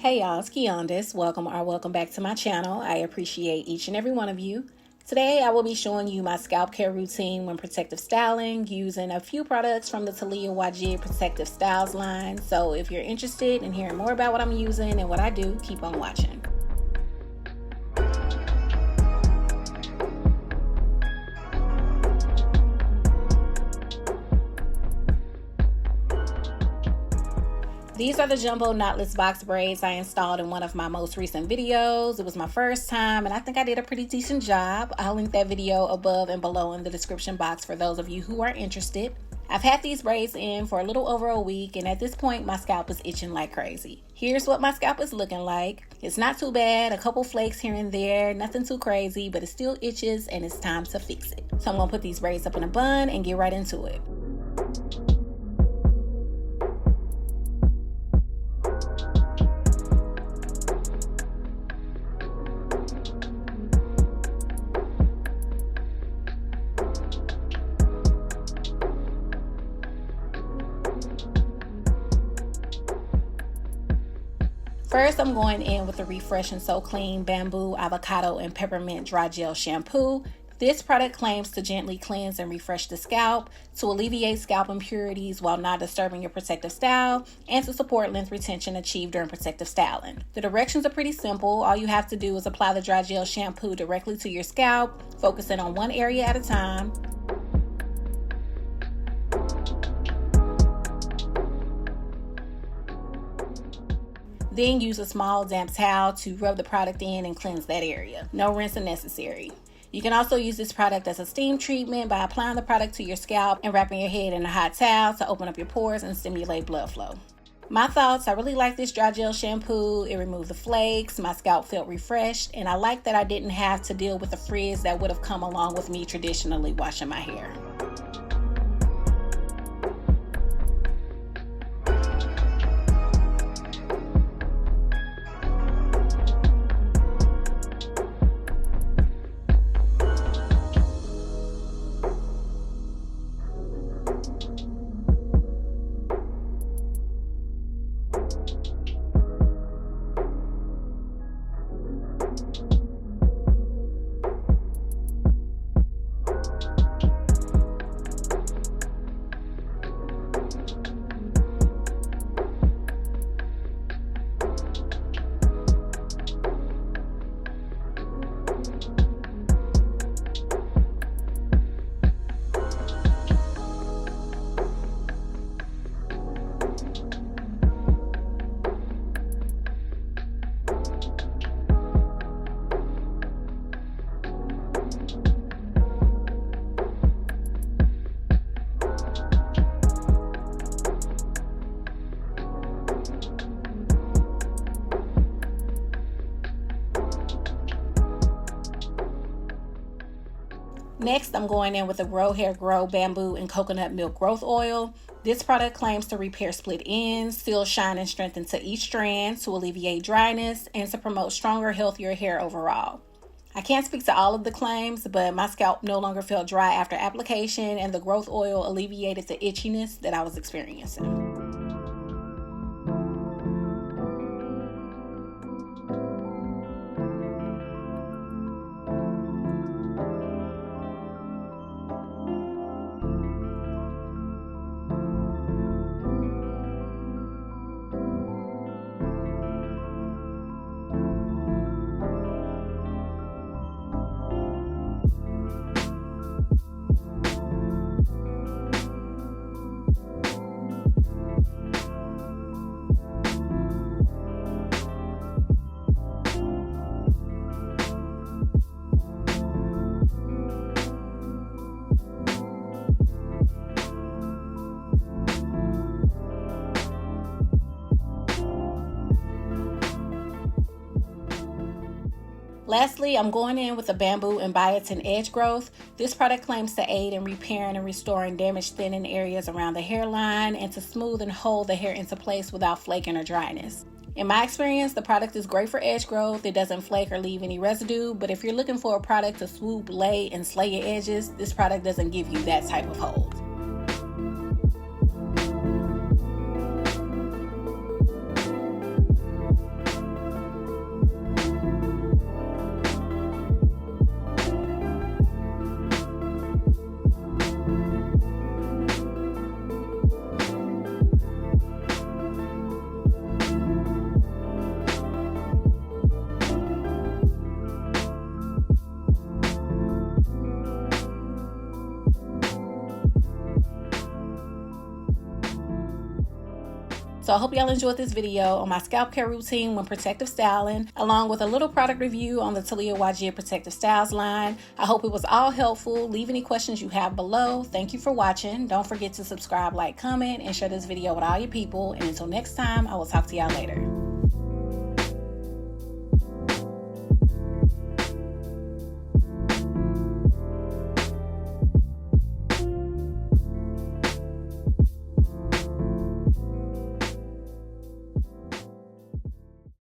Hey y'all, it's Quijuandas. Welcome back to my channel. I appreciate each and every one of you. Today I will be showing you my scalp care routine when protective styling using a few products from the Talia Wajid Protective Styles line. So if you're interested in hearing more about what I'm using and what I do, keep on watching. These are the jumbo knotless box braids I installed in one of my most recent videos. It was my first time and I think I did a pretty decent job. I'll link that video above and below in the description box for those of you who are interested. I've had these braids in for a little over a week and at this point my scalp is itching like crazy. Here's what my scalp is looking like. It's not too bad, a couple flakes here and there, nothing too crazy, but it still itches and it's time to fix it. So I'm gonna put these braids up in a bun and get right into it. First, I'm going in with the Refresh and So Clean Bamboo, Avocado, and Peppermint Dry Gel Shampoo. This product claims to gently cleanse and refresh the scalp, to alleviate scalp impurities while not disturbing your protective style, and to support length retention achieved during protective styling. The directions are pretty simple. All you have to do is apply the dry gel shampoo directly to your scalp, focusing on one area at a time. Then use a small damp towel to rub the product in and cleanse that area. No rinsing necessary. You can also use this product as a steam treatment by applying the product to your scalp and wrapping your head in a hot towel to open up your pores and stimulate blood flow. My thoughts, I really like this dry gel shampoo. It removed the flakes, my scalp felt refreshed, and I like that I didn't have to deal with the frizz that would have come along with me traditionally washing my hair. Next, I'm going in with the Grow Hair Grow Bamboo and Coconut Milk Growth Oil. This product claims to repair split ends, seal shine and strengthen to each strand, to alleviate dryness, and to promote stronger, healthier hair overall. I can't speak to all of the claims, but my scalp no longer felt dry after application, and the growth oil alleviated the itchiness that I was experiencing. Lastly, I'm going in with the Bamboo and Biotin Edge Growth. This product claims to aid in repairing and restoring damaged thinning areas around the hairline and to smooth and hold the hair into place without flaking or dryness. In my experience, the product is great for edge growth. It doesn't flake or leave any residue, but if you're looking for a product to swoop, lay, and slay your edges, this product doesn't give you that type of hold. So I hope y'all enjoyed this video on my scalp care routine when protective styling, along with a little product review on the Talia Wajir Protective Styles line. I hope it was all helpful. Leave any questions you have below. Thank you for watching. Don't forget to subscribe, like, comment, and share this video with all your people. And until next time, I will talk to y'all later.